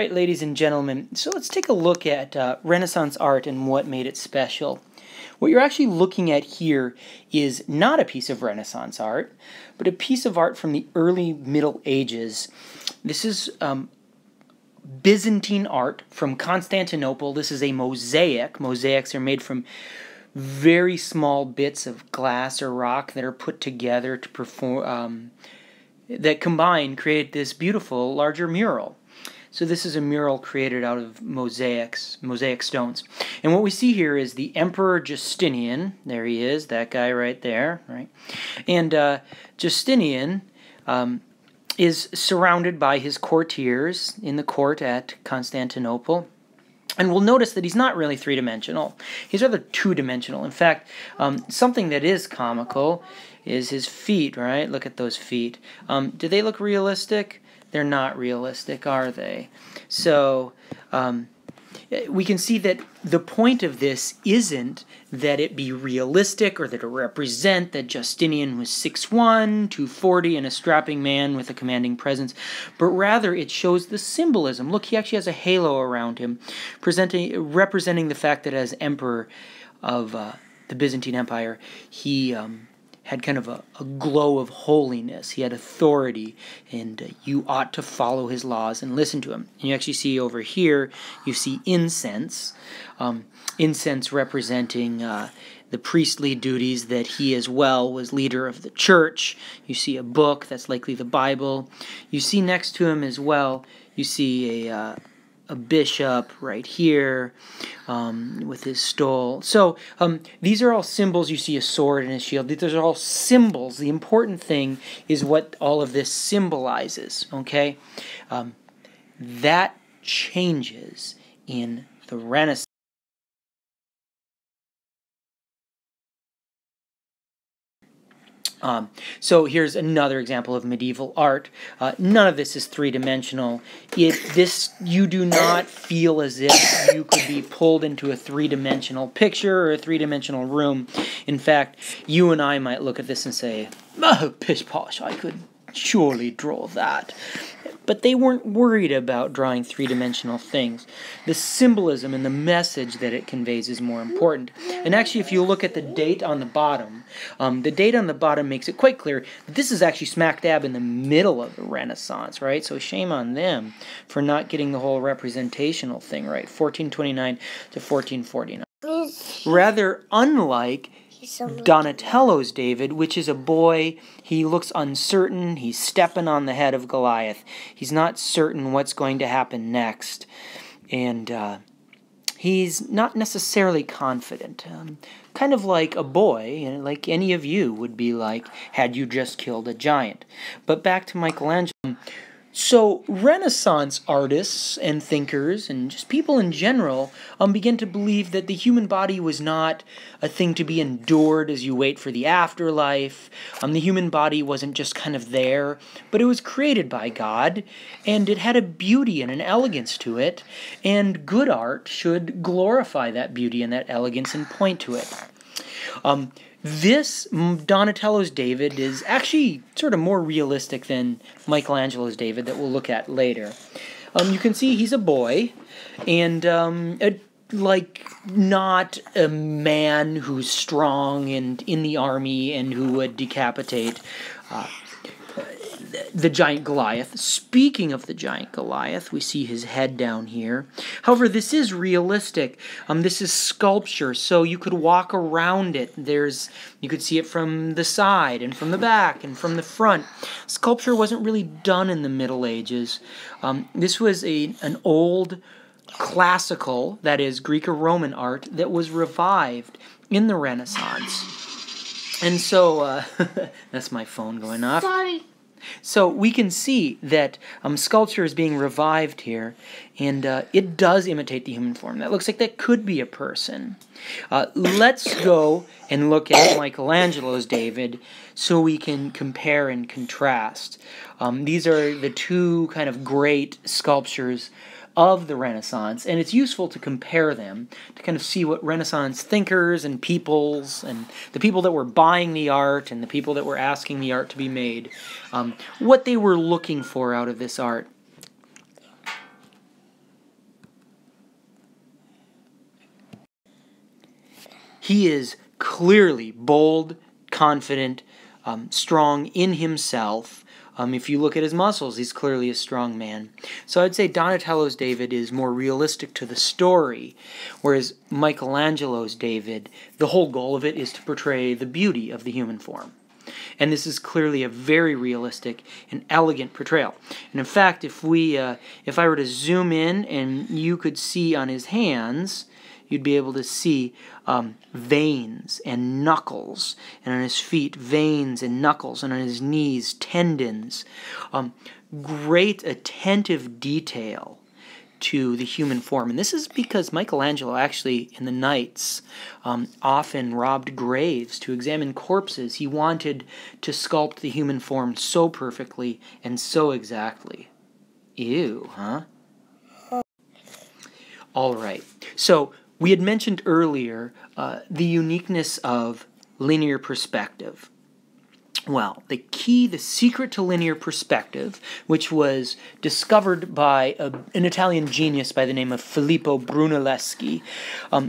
right, ladies and gentlemen, so let's take a look at Renaissance art and what made it special. What you're actually looking at here is not a piece of Renaissance art, but a piece of art from the early Middle Ages. This is Byzantine art from Constantinople. This is a mosaic. Mosaics are made from very small bits of glass or rock that are put together to perform, that combine create this beautiful larger mural. So this is a mural created out of mosaic stones. And what we see here is the Emperor Justinian. There he is, that guy right there, right? And Justinian is surrounded by his courtiers in the court at Constantinople. And we'll notice that he's not really three-dimensional. He's rather two-dimensional. In fact, something that is comical is his feet, right? Look at those feet. Do they look realistic? They're not realistic, are they? So we can see that the point of this isn't that it be realistic or that it represent that Justinian was 6'1", 240, and a strapping man with a commanding presence, but rather it shows the symbolism. Look, he actually has a halo around him, representing the fact that as emperor of the Byzantine Empire, he had kind of a glow of holiness. He had authority, and you ought to follow his laws and listen to him. And you actually see over here, you see incense. Incense representing the priestly duties that he as well was leader of the church. You see a book, that's likely the Bible. You see next to him as well, you see a bishop right here with his stole. So these are all symbols. You see a sword and a shield. These are all symbols. The important thing is what all of this symbolizes, okay? That changes in the Renaissance. So here's another example of medieval art. None of this is three-dimensional. You do not feel as if you could be pulled into a three-dimensional picture or a three-dimensional room. In fact, you and I might look at this and say, "Oh, pish-posh, I could surely draw that." But they weren't worried about drawing three-dimensional things. The symbolism and the message that it conveys is more important. And actually, if you look at the date on the bottom makes it quite clear that this is actually smack dab in the middle of the Renaissance, right? So shame on them for not getting the whole representational thing right, 1429 to 1449. Rather unlike Donatello's David, which is a boy. He looks uncertain. He's stepping on the head of Goliath. He's not certain what's going to happen next. And he's not necessarily confident. Kind of like a boy, like any of you would be like had you just killed a giant. But back to Michelangelo. So Renaissance artists and thinkers and just people in general begin to believe that the human body was not a thing to be endured as you wait for the afterlife. The human body wasn't just kind of there, but it was created by God, and it had a beauty and an elegance to it, and good art should glorify that beauty and that elegance and point to it. This Donatello's David is actually sort of more realistic than Michelangelo's David that we'll look at later. You can see he's a boy, and not a man who's strong and in the army and who would decapitate the giant Goliath. Speaking of the giant Goliath, we see his head down here. However, this is realistic. This is sculpture, so you could walk around it. You could see it from the side and from the back and from the front. Sculpture wasn't really done in the Middle Ages. This was an old classical, that is Greek or Roman art, that was revived in the Renaissance. And so, that's my phone going off. Sorry. So we can see that sculpture is being revived here, and it does imitate the human form. That looks like that could be a person. Let's go and look at Michelangelo's David so we can compare and contrast. These are the two kind of great sculptures of the Renaissance, and it's useful to compare them to kind of see what Renaissance thinkers and peoples and the people that were buying the art and the people that were asking the art to be made, what they were looking for out of this art. He is clearly bold, confident, strong in himself. If you look at his muscles, he's clearly a strong man. So I'd say Donatello's David is more realistic to the story, whereas Michelangelo's David, the whole goal of it is to portray the beauty of the human form. And this is clearly a very realistic and elegant portrayal. And in fact, if I were to zoom in and you could see on his hands, you'd be able to see veins and knuckles, and on his feet, veins and knuckles, and on his knees, tendons. Great attentive detail to the human form. And this is because Michelangelo actually, in the nights, often robbed graves to examine corpses. He wanted to sculpt the human form so perfectly and so exactly. Ew, huh? All right. So we had mentioned earlier the uniqueness of linear perspective. Well, the secret to linear perspective, which was discovered by an Italian genius by the name of Filippo Brunelleschi,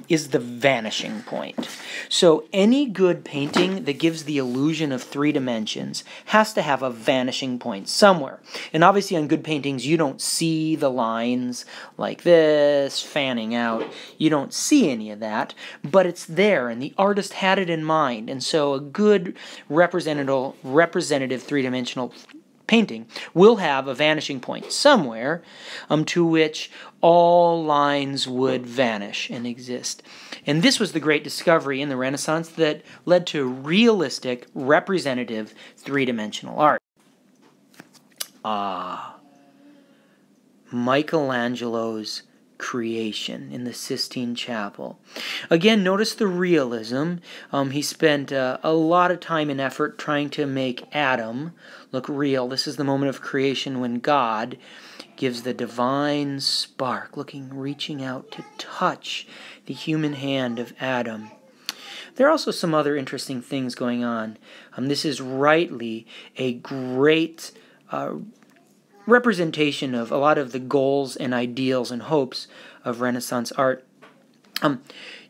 is the vanishing point. So any good painting that gives the illusion of 3 dimensions has to have a vanishing point somewhere. And obviously on good paintings, you don't see the lines like this, fanning out. You don't see any of that, but it's there, and the artist had it in mind. And so a good representative 3-dimensional painting will have a vanishing point somewhere to which all lines would vanish and exist. And this was the great discovery in the Renaissance that led to realistic, representative 3-dimensional art. Michelangelo's creation in the Sistine Chapel. Again, notice the realism. He spent a lot of time and effort trying to make Adam look real. This is the moment of creation when God gives the divine spark, reaching out to touch the human hand of Adam. There are also some other interesting things going on. This is rightly a great representation of a lot of the goals and ideals and hopes of Renaissance art.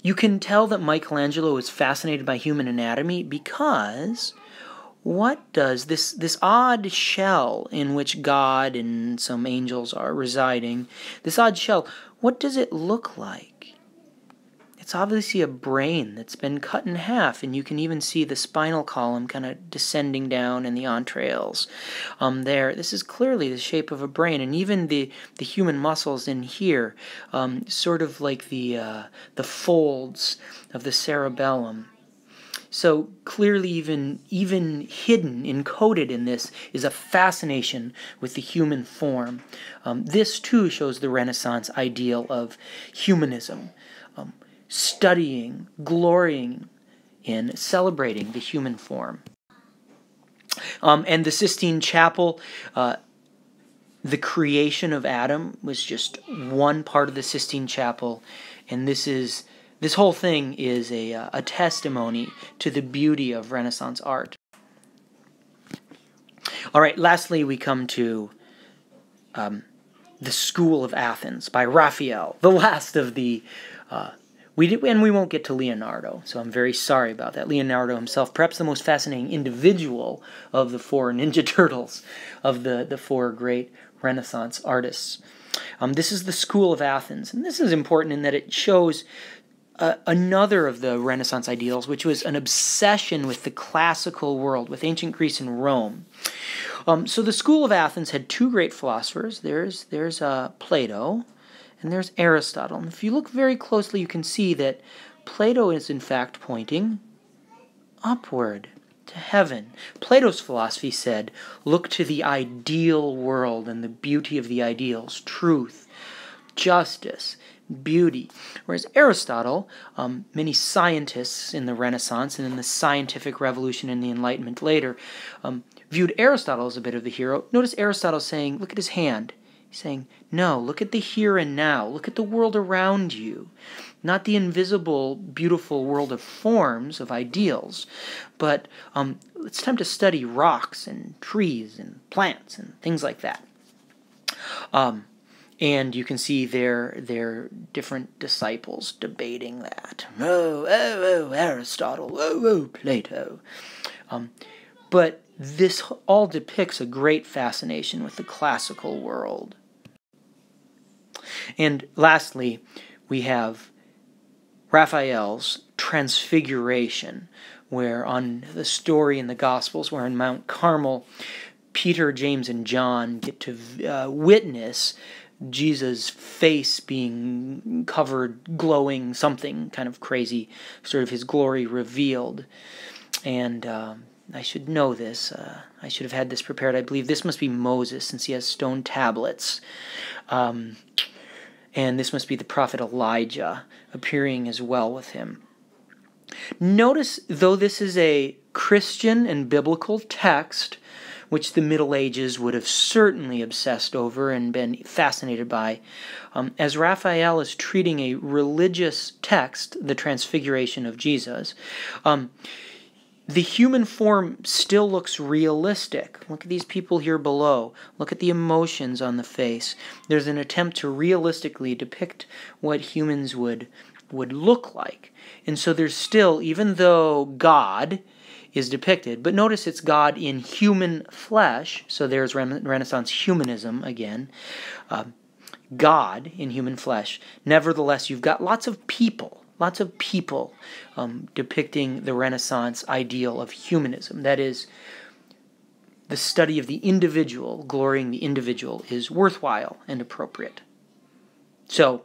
You can tell that Michelangelo is fascinated by human anatomy because what does this odd shell in which God and some angels are residing, this odd shell, what does it look like? It's obviously a brain that's been cut in half, and you can even see the spinal column kind of descending down and the entrails there. This is clearly the shape of a brain, and even the human muscles in here, sort of like the folds of the cerebellum. So clearly even hidden, encoded in this, is a fascination with the human form. This too shows the Renaissance ideal of humanism. Studying, glorying in, celebrating the human form. And the Sistine Chapel, the creation of Adam was just one part of the Sistine Chapel, and this whole thing is a testimony to the beauty of Renaissance art. All right, lastly we come to the School of Athens by Raphael, the last of the and we won't get to Leonardo, so I'm very sorry about that. Leonardo himself, perhaps the most fascinating individual of the 4 Ninja Turtles, of the 4 great Renaissance artists. This is the School of Athens, and this is important in that it shows another of the Renaissance ideals, which was an obsession with the classical world, with ancient Greece and Rome. So the School of Athens had 2 great philosophers. There's Plato, and there's Aristotle. And if you look very closely, you can see that Plato is in fact pointing upward to heaven. Plato's philosophy said, look to the ideal world and the beauty of the ideals, truth, justice, beauty. Whereas Aristotle, many scientists in the Renaissance and in the scientific revolution and the Enlightenment later, viewed Aristotle as a bit of the hero. Notice Aristotle saying, look at his hand. Saying, no, look at the here and now. Look at the world around you. Not the invisible, beautiful world of forms, of ideals, but it's time to study rocks and trees and plants and things like that. And you can see their different disciples debating that. Aristotle, whoa, Plato. But this all depicts a great fascination with the classical world. And lastly, we have Raphael's Transfiguration, where on the story in the Gospels, where on Mount Carmel, Peter, James, and John get to witness Jesus' face being covered, glowing, something kind of crazy, sort of his glory revealed. And I should know this. I should have had this prepared. I believe this must be Moses, since he has stone tablets. And this must be the prophet Elijah appearing as well with him. Notice, though this is a Christian and biblical text, which the Middle Ages would have certainly obsessed over and been fascinated by, as Raphael is treating a religious text, the Transfiguration of Jesus, the human form still looks realistic. Look at these people here below. Look at the emotions on the face. There's an attempt to realistically depict what humans would look like. And so there's still, even though God is depicted, but notice it's God in human flesh, so there's Renaissance humanism again, God in human flesh. Nevertheless, you've got lots of people depicting the Renaissance ideal of humanism. That is, the study of the individual, glorying the individual, is worthwhile and appropriate. So,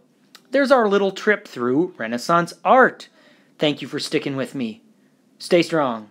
there's our little trip through Renaissance art. Thank you for sticking with me. Stay strong.